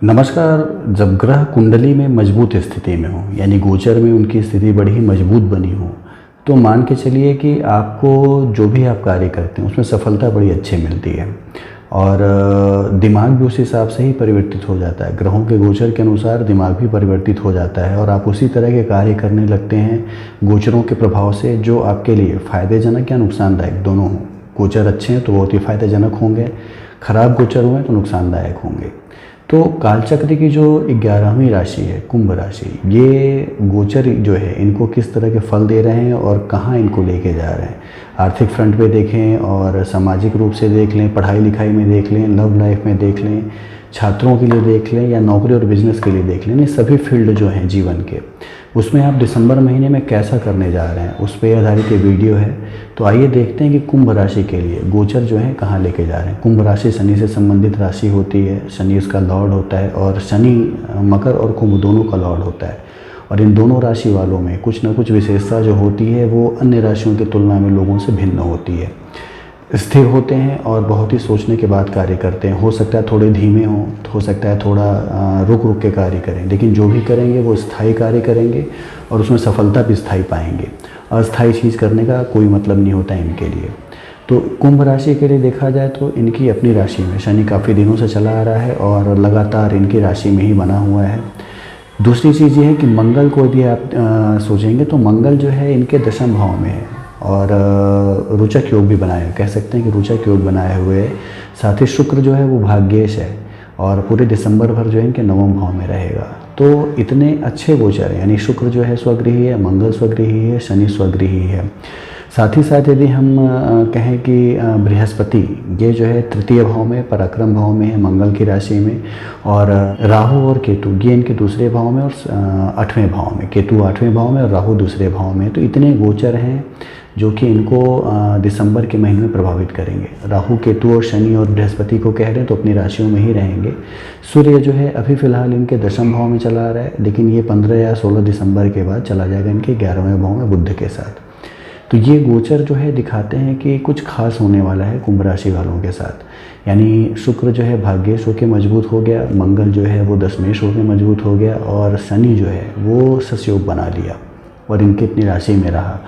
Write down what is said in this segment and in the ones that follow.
नमस्कार। जब ग्रह कुंडली में मजबूत स्थिति में हो यानी गोचर में उनकी स्थिति बड़ी ही मजबूत बनी हो तो मान के चलिए कि आपको जो भी आप कार्य करते हैं उसमें सफलता बड़ी अच्छी मिलती है और दिमाग भी उस हिसाब से ही परिवर्तित हो जाता है। ग्रहों के गोचर के अनुसार दिमाग भी परिवर्तित हो जाता है और आप उसी तरह के कार्य करने लगते हैं गोचरों के प्रभाव से जो आपके लिए फ़ायदेजनक या नुकसानदायक दोनों हों। गोचर अच्छे हैं तो बहुत ही फ़ायदेजनक होंगे, खराब गोचर हुए तो नुकसानदायक होंगे। तो कालचक्र की जो 11वीं राशि है कुंभ राशि, ये गोचर जो है इनको किस तरह के फल दे रहे हैं और कहाँ इनको लेके जा रहे हैं। आर्थिक फ्रंट पे देखें और सामाजिक रूप से देख लें, पढ़ाई लिखाई में देख लें, लव लाइफ में देख लें, छात्रों के लिए देख लें या नौकरी और बिजनेस के लिए देख लें, ये सभी फील्ड जो हैं जीवन के उसमें आप दिसंबर महीने में कैसा करने जा रहे हैं उस पर आधारित ये वीडियो है। तो आइए देखते हैं कि कुंभ राशि के लिए गोचर जो है कहाँ लेके जा रहे हैं। कुंभ राशि शनि से संबंधित राशि होती है, शनि इसका लॉर्ड होता है और शनि मकर और कुंभ दोनों का लॉर्ड होता है और इन दोनों राशि वालों में कुछ ना कुछ विशेषता जो होती है वो अन्य राशियों की तुलना में लोगों से भिन्न होती है। स्थिर होते हैं और बहुत ही सोचने के बाद कार्य करते हैं। हो सकता है थोड़े धीमे हों, हो सकता है थोड़ा रुक रुक के कार्य करें, लेकिन जो भी करेंगे वो स्थायी कार्य करेंगे और उसमें सफलता भी स्थायी पाएंगे। अस्थायी चीज़ करने का कोई मतलब नहीं होता है इनके लिए। तो कुंभ राशि के लिए देखा जाए तो इनकी अपनी राशि में शनि काफ़ी दिनों से चला आ रहा है और लगातार इनकी राशि में ही बना हुआ है। दूसरी चीज़ ये है कि मंगल को यदि आप सोचेंगे तो मंगल जो है इनके दशम भाव में है और रोचक योग भी बनाए, कह सकते हैं कि रोचक योग बनाए हुए है। साथ ही शुक्र जो है वो भाग्येश है और पूरे दिसंबर भर जो है इनके नवम भाव में रहेगा। तो इतने अच्छे गोचर हैं, यानी शुक्र जो है स्वगृही है, मंगल स्वगृही है, शनि स्वगृही है। साथ ही साथ यदि हम कहें कि बृहस्पति ये जो है तृतीय भाव में पराक्रम भाव में है मंगल की राशि में, और राहु और केतु ये इनके दूसरे भाव में और 8वें भाव में, केतु 8वें भाव में और राहु दूसरे भाव में। तो इतने गोचर हैं जो कि इनको दिसंबर के महीने में प्रभावित करेंगे। राहु केतु और शनि और बृहस्पति को कह रहे हैं तो अपनी राशियों में ही रहेंगे। सूर्य जो है अभी फ़िलहाल इनके दशम भाव में चला आ रहा है, लेकिन ये 15 या 16 दिसंबर के बाद चला जाएगा इनके 11वें भाव में बुध के साथ। तो ये गोचर जो है दिखाते हैं कि कुछ खास होने वाला है कुंभ राशि वालों के साथ। यानी शुक्र जो है भाग्येश होकर मजबूत हो गया, मंगल जो है वो दशमेश होकर मजबूत हो गया और शनि जो है वो ससयोग बना लिया और इनके अपनी राशि में रहा।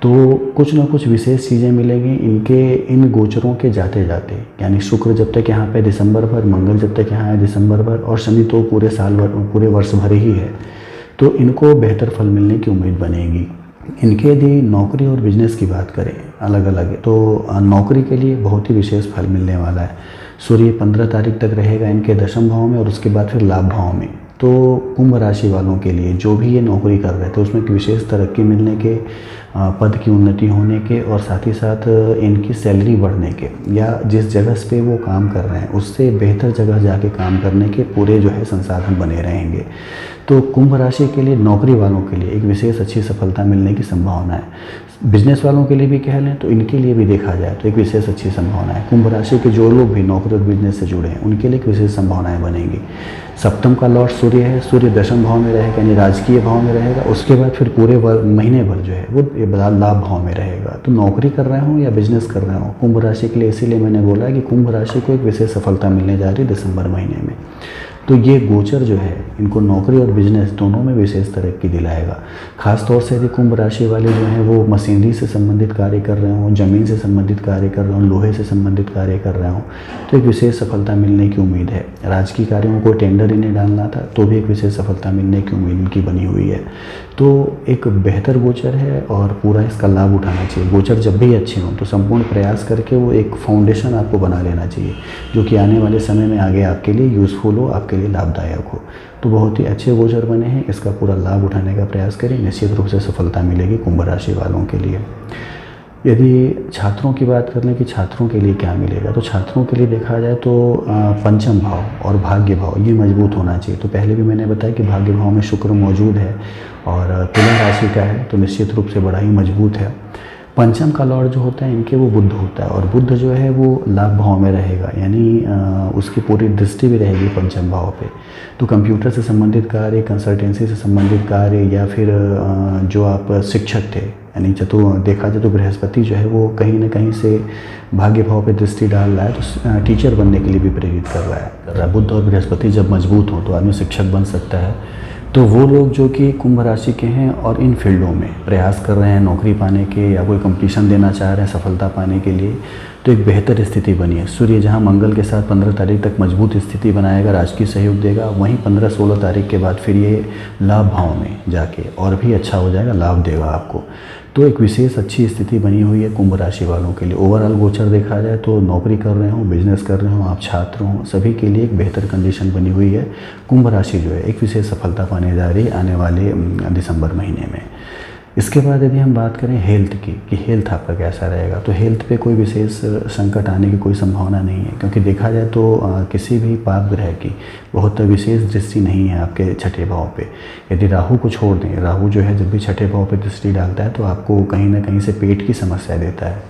तो कुछ ना कुछ विशेष चीज़ें मिलेंगी इनके इन गोचरों के जाते जाते। यानी शुक्र जब तक यहाँ पे दिसंबर भर, मंगल जब तक यहाँ है दिसंबर भर और शनि तो पूरे साल भर, पूरे वर्ष भर ही है। तो इनको बेहतर फल मिलने की उम्मीद बनेगी। इनके यदि नौकरी और बिजनेस की बात करें अलग अलग, तो नौकरी के लिए बहुत ही विशेष फल मिलने वाला है। सूर्य 15 तारीख तक रहेगा इनके दशम भाव में और उसके बाद फिर लाभ भाव में। तो कुंभ राशि वालों के लिए जो भी ये नौकरी कर रहे थे उसमें विशेष तरक्की मिलने के, पद की उन्नति होने के और साथ ही साथ इनकी सैलरी बढ़ने के, या जिस जगह पे वो काम कर रहे हैं उससे बेहतर जगह जाके काम करने के पूरे जो है संसाधन बने रहेंगे। तो कुंभ राशि के लिए नौकरी वालों के लिए एक विशेष अच्छी सफलता मिलने की संभावना है। बिजनेस वालों के लिए भी कह लें तो इनके लिए भी देखा जाए तो एक विशेष अच्छी संभावना है। कुंभ राशि के जो लोग भी नौकरी और बिजनेस से जुड़े हैं उनके लिए एक विशेष संभावनाएं बनेंगी। सप्तम का लॉर्ड सूर्य है, सूर्य दशम भाव में रहेगा यानी राजकीय भाव में रहेगा। उसके बाद फिर पूरे महीने भर जो है वो लाभ भाव में रहेगा। तो नौकरी कर रहे हो या बिजनेस कर रहे हो कुंभ राशि के लिए, इसीलिए मैंने बोला है कि कुंभ राशि को एक विशेष सफलता मिलने जा रही है दिसंबर महीने में। तो ये गोचर जो है इनको नौकरी और बिजनेस दोनों में विशेष तरक्की दिलाएगा। खास तौर से यदि कुंभ राशि वाले जो हैं वो मशीनरी से संबंधित कार्य कर रहे हों, ज़मीन से संबंधित कार्य कर रहे हों, लोहे से संबंधित कार्य कर रहे हों तो एक विशेष सफलता मिलने की उम्मीद है। राजकीय कार्यों को टेंडर इन्हें डालना था तो भी एक विशेष सफलता मिलने की उम्मीद इनकी बनी हुई है। तो एक बेहतर गोचर है और पूरा इसका लाभ उठाना चाहिए। गोचर जब भी अच्छे हों तो संपूर्ण प्रयास करके वो एक फाउंडेशन आपको बना लेना चाहिए जो कि आने वाले समय में आगे आपके लिए यूज़फुल हो, आपके लिए लाभदायक हो। तो बहुत ही अच्छे गोचर बने हैं, इसका पूरा लाभ उठाने का प्रयास करें, निश्चित रूप से सफलता मिलेगी कुंभ राशि वालों के लिए। यदि छात्रों की बात कर लें कि छात्रों के लिए क्या मिलेगा, तो छात्रों के लिए देखा जाए तो पंचम भाव और भाग्य भाव ये मजबूत होना चाहिए। तो पहले भी मैंने बताया कि भाग्य भाव में शुक्र मौजूद है और तुला राशि का है तो निश्चित रूप से बड़ा ही मजबूत है। पंचम का लॉर्ड जो होता है इनके वो बुध होता है और बुध जो है वो लाभ भाव में रहेगा, यानी उसकी पूरी दृष्टि भी रहेगी पंचम भाव पे। तो कंप्यूटर से संबंधित कार्य, कंसल्टेंसी से संबंधित कार्य या फिर जो आप शिक्षक थे यानी देखा जाए तो बृहस्पति जो है वो कहीं ना कहीं से भाग्य भाव पे दृष्टि डाल रहा है, तो टीचर बनने के लिए भी प्रेरित कर रहा है। बुध और बृहस्पति जब मजबूत हो तो आदमी शिक्षक बन सकता है। तो वो लोग जो कि कुंभ राशि के हैं और इन फील्डों में प्रयास कर रहे हैं नौकरी पाने के या कोई कंपटीशन देना चाह रहे हैं सफलता पाने के लिए, तो एक बेहतर स्थिति बनी है। सूर्य जहां मंगल के साथ 15 तारीख तक मजबूत स्थिति बनाएगा, राजकीय सहयोग देगा, वहीं 15-16 तारीख के बाद फिर ये लाभ भाव में जाके और भी अच्छा हो जाएगा, लाभ देगा आपको। तो एक विशेष अच्छी स्थिति बनी हुई है कुंभ राशि वालों के लिए। ओवरऑल गोचर देखा जाए तो नौकरी कर रहे हो, बिजनेस कर रहे हो, आप छात्र हो, सभी के लिए एक बेहतर कंडीशन बनी हुई है। कुंभ राशि जो है एक विशेष सफलता पाने जा रही है आने वाले दिसंबर महीने में। इसके बाद यदि हम बात करें हेल्थ की कि हेल्थ आपका कैसा रहेगा, तो हेल्थ पे कोई विशेष संकट आने की कोई संभावना नहीं है, क्योंकि देखा जाए तो किसी भी पाप ग्रह की बहुत विशेष दृष्टि नहीं है आपके छठे भाव पे। यदि राहु को छोड़ दें, राहु जो है जब भी छठे भाव पे दृष्टि डालता है तो आपको कहीं ना कहीं से पेट की समस्या देता है,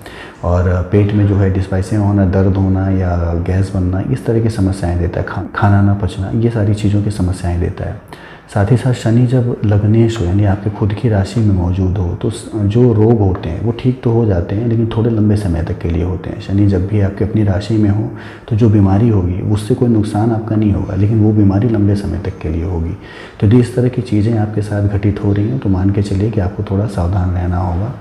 और पेट में जो है डिस्पाइसिया होना, दर्द होना या गैस बनना, इस तरह की समस्याएँ देता है। खाना ना पचना, ये सारी चीज़ों की समस्याएँ देता है। साथ ही साथ शनि जब लग्नेश हो यानी आपके खुद की राशि में मौजूद हो तो जो रोग होते हैं वो ठीक तो हो जाते हैं, लेकिन थोड़े लंबे समय तक के लिए होते हैं। शनि जब भी आपके अपनी राशि में हो तो जो बीमारी होगी उससे कोई नुकसान आपका नहीं होगा, लेकिन वो बीमारी लंबे समय तक के लिए होगी। तो यदि इस तरह की चीज़ें आपके साथ घटित हो रही हैं तो मान के चलिए कि आपको थोड़ा सावधान रहना होगा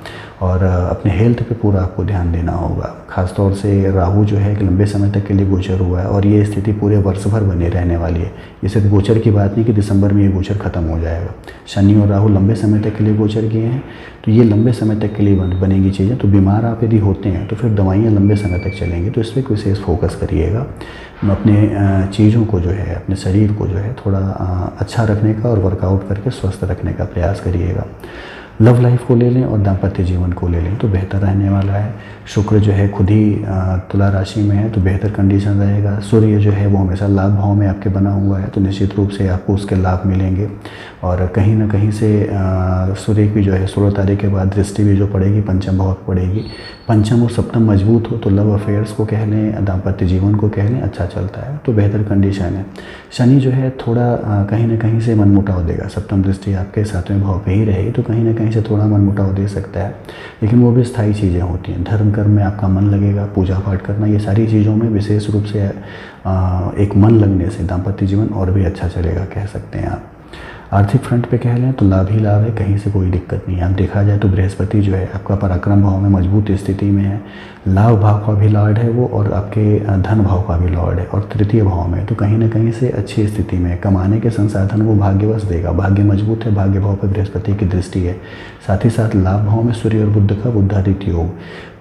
और अपने हेल्थ पे पूरा आपको ध्यान देना होगा। खासतौर से राहु जो है कि लंबे समय तक के लिए गोचर हुआ है और ये स्थिति पूरे वर्ष भर बने रहने वाली है। ये सिर्फ गोचर की बात नहीं कि दिसंबर में ये गोचर खत्म हो जाएगा। शनि और राहु लंबे समय तक के लिए गोचर किए हैं तो ये लंबे समय तक के लिए बनेगी चीज़ें। तो बीमार आप यदि होते हैं तो फिर दवाइयाँ लंबे समय तक चलेंगी, तो इस पर विशेष फोकस करिएगा। अपने चीज़ों को जो है, अपने शरीर को जो है थोड़ा अच्छा रखने का और वर्कआउट करके स्वस्थ रखने का प्रयास करिएगा। लव लाइफ को ले लें और दाम्पत्य जीवन को ले लें तो बेहतर रहने वाला है। शुक्र जो है खुद ही तुला राशि में है तो बेहतर कंडीशन रहेगा। सूर्य जो है वो हमेशा लाभ भाव में आपके बना हुआ है तो निश्चित रूप से आपको उसके लाभ मिलेंगे। और कहीं ना कहीं से सूर्य की जो है 16 तारीख के बाद दृष्टि भी जो पड़ेगी पंचम भाव पर पड़ेगी। पंचम और सप्तम मजबूत हो तो लव अफेयर्स को कह लें, दाम्पत्य जीवन को कह लें, अच्छा चलता है तो बेहतर कंडीशन है। शनि जो है थोड़ा कहीं ना कहीं से मनमुटाव देगा। सप्तम दृष्टि आपके 7वें भाव पे ही रहेगी तो कहीं ना कहीं से थोड़ा मनमुटाव दे सकता है, लेकिन वो भी स्थायी चीज़ें होती हैं। धर्म कर्म में आपका मन लगेगा, पूजा पाठ करना, ये सारी चीज़ों में विशेष रूप से एक मन लगने से दाम्पत्य जीवन और भी अच्छा चलेगा कह सकते हैं आप। आर्थिक फ्रंट पे कह लें तो लाभ ही लाभ है, कहीं से कोई दिक्कत नहीं है। आप देखा जाए तो बृहस्पति जो है आपका पराक्रम भाव में मजबूत स्थिति में है, लाभ भाव का भी लॉर्ड है वो और आपके धन भाव का भी लॉर्ड है और तृतीय भाव में, तो कहीं ना कहीं से अच्छी स्थिति में कमाने के संसाधन वो भाग्यवश देगा। भाग्य मजबूत है, भाग्य भाव पर बृहस्पति की दृष्टि है। साथ ही साथ लाभ भाव में सूर्य और बुध का बुधादित्य योग,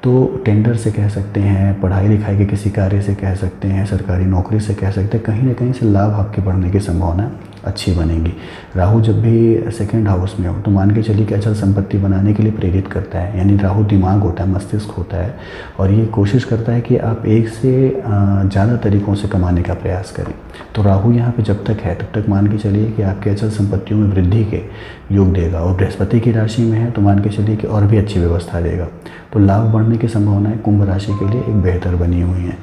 तो टेंडर से कह सकते हैं, पढ़ाई लिखाई के किसी कार्य से कह सकते हैं, सरकारी नौकरी से कह सकते हैं, कहीं ना कहीं से लाभ आपके बढ़ने की संभावना अच्छी बनेगी। राहु जब भी सेकंड हाउस में हो तो मान के चलिए कि अचल संपत्ति बनाने के लिए प्रेरित करता है। यानी राहु दिमाग होता है, मस्तिष्क होता है और ये कोशिश करता है कि आप एक से ज़्यादा तरीक़ों से कमाने का प्रयास करें। तो राहु यहाँ पे जब तक है तब तक मान के चलिए कि आपके अचल संपत्तियों में वृद्धि के योग देगा और बृहस्पति की राशि में है तो मान के चलिए कि और भी अच्छी व्यवस्था देगा। तो लाभ बढ़ने की संभावनाएं कुंभ राशि के लिए एक बेहतर बनी हुई हैं।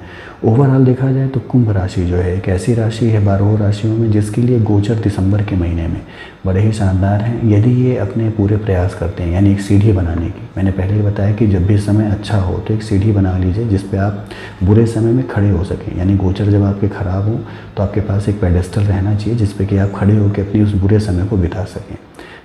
ओवरऑल देखा जाए तो कुंभ राशि जो है एक ऐसी राशि है 12 राशियों में जिसके लिए गोचर दिसंबर के महीने में बड़े ही शानदार हैं। यदि ये अपने पूरे प्रयास करते हैं, यानी एक सीढ़ी बनाने की, मैंने पहले ही बताया कि जब भी समय अच्छा हो तो एक सीढ़ी बना लीजिए जिस पे आप बुरे समय में खड़े हो सकें। यानी गोचर जब आपके ख़राब हो तो आपके पास एक पेडेस्टल रहना चाहिए जिस पे कि आप खड़े होकर अपनी उस बुरे समय को बिता सकें।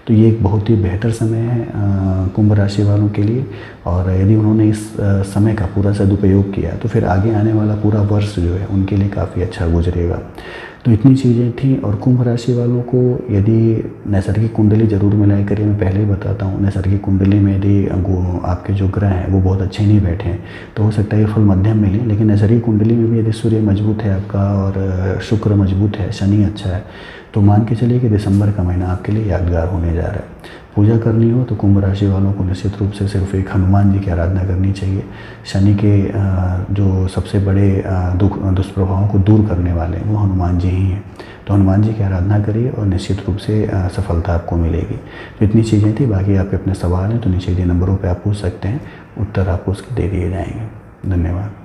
तो ये एक बहुत ही बेहतर समय है कुंभ राशि वालों के लिए, और यदि उन्होंने इस समय का पूरा सदुपयोग किया तो फिर आगे आने वाला पूरा वर्ष जो है उनके लिए काफ़ी अच्छा गुजरेगा। तो इतनी चीज़ें थी। और कुंभ राशि वालों को यदि नैसर्गिक कुंडली ज़रूर मिलाया करिए। मैं पहले ही बताता हूँ, नैसर्गिक कुंडली में यदि आपके जो ग्रह हैं वो बहुत अच्छे नहीं बैठे हैं तो हो सकता है ये फल मध्यम मिले, लेकिन नैसर्गिक कुंडली में भी यदि सूर्य मजबूत है आपका और शुक्र मजबूत है, शनि अच्छा है, तो मान के चलिए कि दिसंबर का महीना आपके लिए यादगार होने जा रहा है। पूजा करनी हो तो कुंभ राशि वालों को निश्चित रूप से सिर्फ एक हनुमान जी की आराधना करनी चाहिए। शनि के जो सबसे बड़े दुष्प्रभावों को दूर करने वाले हैं वो हनुमान जी ही हैं। तो हनुमान जी की आराधना करिए और निश्चित रूप से सफलता आपको मिलेगी। तो इतनी चीज़ें थी। बाकी आपके अपने सवाल हैं तो नीचे दिए नंबरों पर आप पूछ सकते हैं, उत्तर आपको उसके दे दिए जाएंगे। धन्यवाद।